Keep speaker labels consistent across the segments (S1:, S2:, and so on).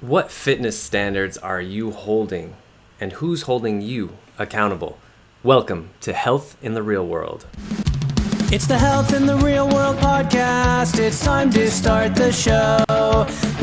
S1: What fitness standards are you holding, and who's holding you accountable? Welcome to Health in the Real World.
S2: It's the Health in the Real World podcast. It's time to start the show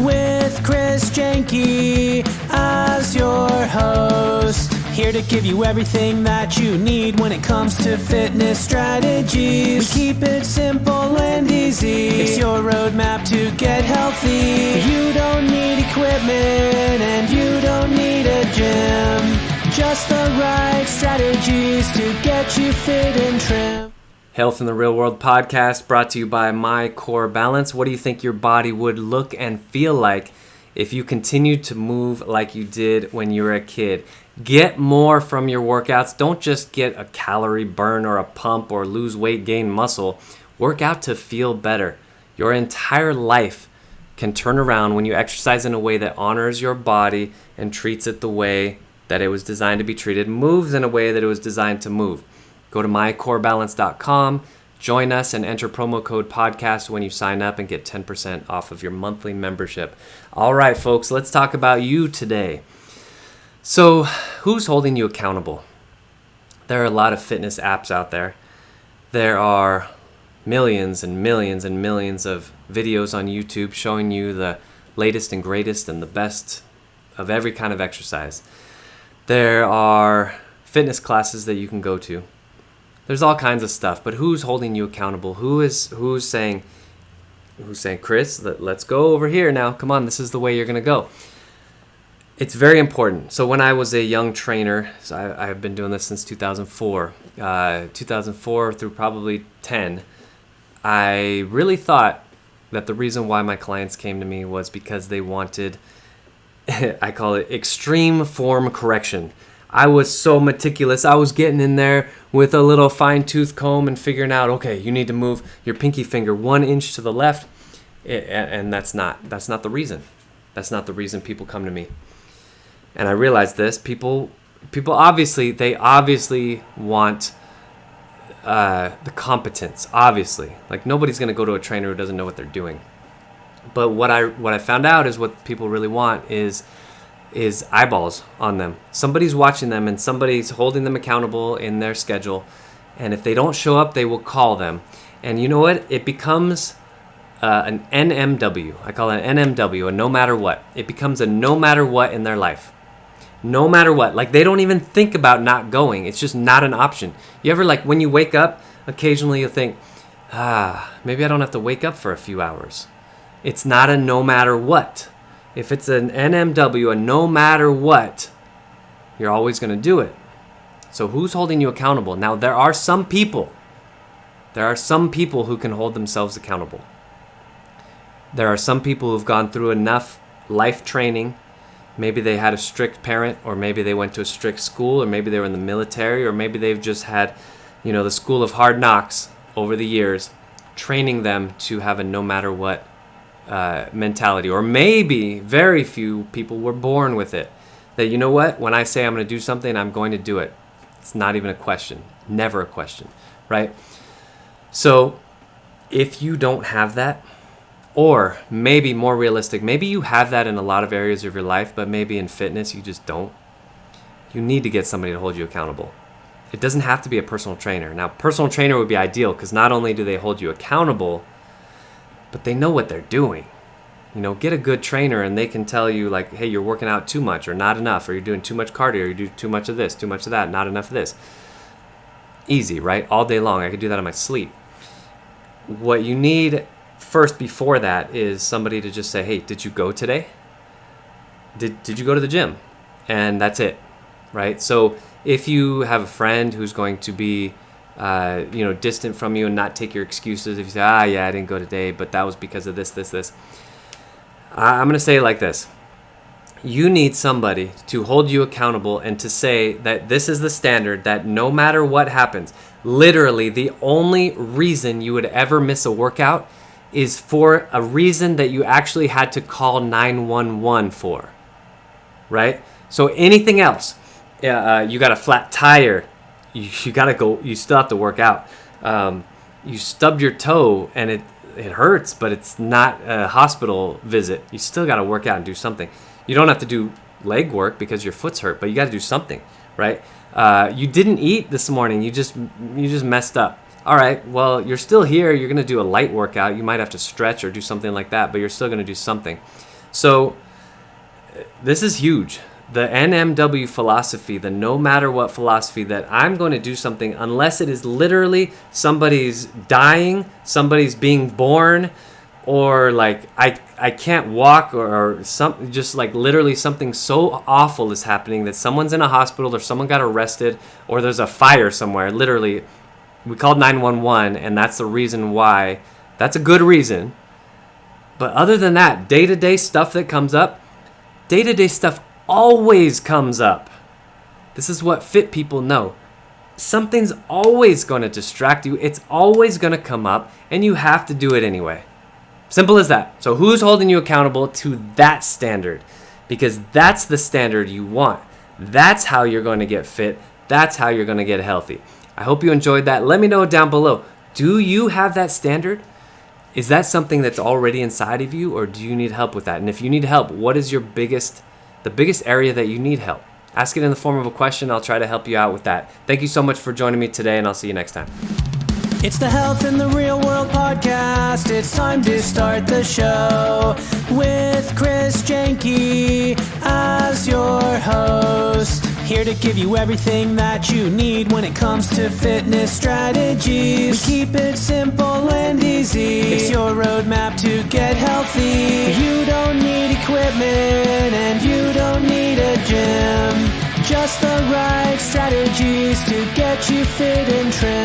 S2: with Chris Janke as your host. Here to give you everything that you need when it comes to fitness strategies. We keep it simple and easy. It's your roadmap to get healthy. You don't need equipment and you don't need a gym. Just the right strategies to get you fit and trim.
S1: Health in the Real World podcast brought to you by My Core Balance. What do you think your body would look and feel like if you continued to move like you did when you were a kid? Get more from your workouts. Don't just get a calorie burn or a pump or lose weight, gain muscle. Work out to feel better. Your entire life can turn around when you exercise in a way that honors your body and treats it the way that it was designed to be treated, moves in a way that it was designed to move. Go to mycorebalance.com, join us, and enter promo code podcast when you sign up and get 10% off of your monthly membership. All right, folks, let's talk about you today. So, who's holding you accountable? There are a lot of fitness apps out there. There are millions and millions and millions of videos on YouTube showing you the latest and greatest and the best of every kind of exercise. There are fitness classes that you can go to. There's all kinds of stuff, but who's holding you accountable? Who's saying, Chris, let's go over here now. Come on, this is the way you're going to go. It's very important. So when I was a young trainer, so I've been doing this since 2004, 2004 through probably 10, I really thought that the reason why my clients came to me was because they wanted, I call it extreme form correction. I was so meticulous. I was getting in there with a little fine-tooth comb and figuring out, okay, you need to move your pinky finger 1 inch to the left, and that's not the reason. That's not the reason people come to me. And I realized this. People obviously want the competence. Obviously, like nobody's gonna go to a trainer who doesn't know what they're doing. But what I found out is what people really want is eyeballs on them. Somebody's watching them and somebody's holding them accountable in their schedule. And if they don't show up, they will call them. And you know what? It becomes an NMW. I call it an NMW, a no matter what. It becomes a no matter what in their life. No matter what. Like they don't even think about not going. It's just not an option. You ever like when you wake up, occasionally you'll think, maybe I don't have to wake up for a few hours. It's not a no matter what. If it's an NMW, a no matter what, you're always going to do it. So who's holding you accountable? Now, there are some people who can hold themselves accountable. There are some people who've gone through enough life training. Maybe they had a strict parent, or maybe they went to a strict school, or maybe they were in the military, or maybe they've just had, the school of hard knocks over the years, training them to have a no matter what mentality. Or maybe very few people were born with it. That, you know what, when I say I'm going to do something, I'm going to do it. It's not even a question. Never a question, right? So if you don't have that, or maybe more realistic, maybe you have that in a lot of areas of your life, but maybe in fitness you just don't. You need to get somebody to hold you accountable. It doesn't have to be a personal trainer. Now, personal trainer would be ideal because not only do they hold you accountable, but they know what they're doing. Get a good trainer and they can tell you like, hey, you're working out too much or not enough, or you're doing too much cardio, or you do too much of this, too much of that, not enough of this. Easy, right? All day long. I could do that in my sleep. What you need first before that is somebody to just say, hey, did you go today? Did you go to the gym? And that's it, right? So if you have a friend who's going to be distant from you and not take your excuses, if you say, yeah, I didn't go today, but that was because of this. I'm going to say it like this. You need somebody to hold you accountable and to say that this is the standard, that no matter what happens, literally the only reason you would ever miss a workout is for a reason that you actually had to call 911 for, right? So anything else, you got a flat tire, you got to go, you still have to work out. You stubbed your toe and it hurts, but it's not a hospital visit. You still got to work out and do something. You don't have to do leg work because your foot's hurt, but you got to do something, right? You didn't eat this morning. You just messed up. All right, well, you're still here. You're going to do a light workout. You might have to stretch or do something like that, but you're still going to do something. So this is huge. The NMW philosophy, the no matter what philosophy, that I'm going to do something unless it is literally somebody's dying, somebody's being born, or like I can't walk, or some, just like literally something so awful is happening that someone's in a hospital or someone got arrested or there's a fire somewhere. Literally, we called 911 and that's the reason why. That's a good reason. But other than that, day-to-day stuff that comes up, day-to-day stuff always comes up. This is what fit people know. Something's always going to distract you. It's always going to come up, and you have to do it anyway. Simple as that. So who's holding you accountable to that standard? Because that's the standard you want. That's how you're going to get fit. That's how you're going to get healthy. I hope you enjoyed that. Let me know down below. Do you have that standard? Is that something that's already inside of you, or do you need help with that? And if you need help, what is the biggest area that you need help? Ask it in the form of a question. I'll try to help you out with that. Thank you so much for joining me today, and I'll see you next time.
S2: It's the Health in the Real World podcast. It's time to start the show with Chris Janke as your host. Here to give you everything that you need when it comes to fitness strategies. We keep it simple and easy. It's your roadmap to get healthy. You don't need equipment and you don't need a gym. Just the right strategies to get you fit and trim.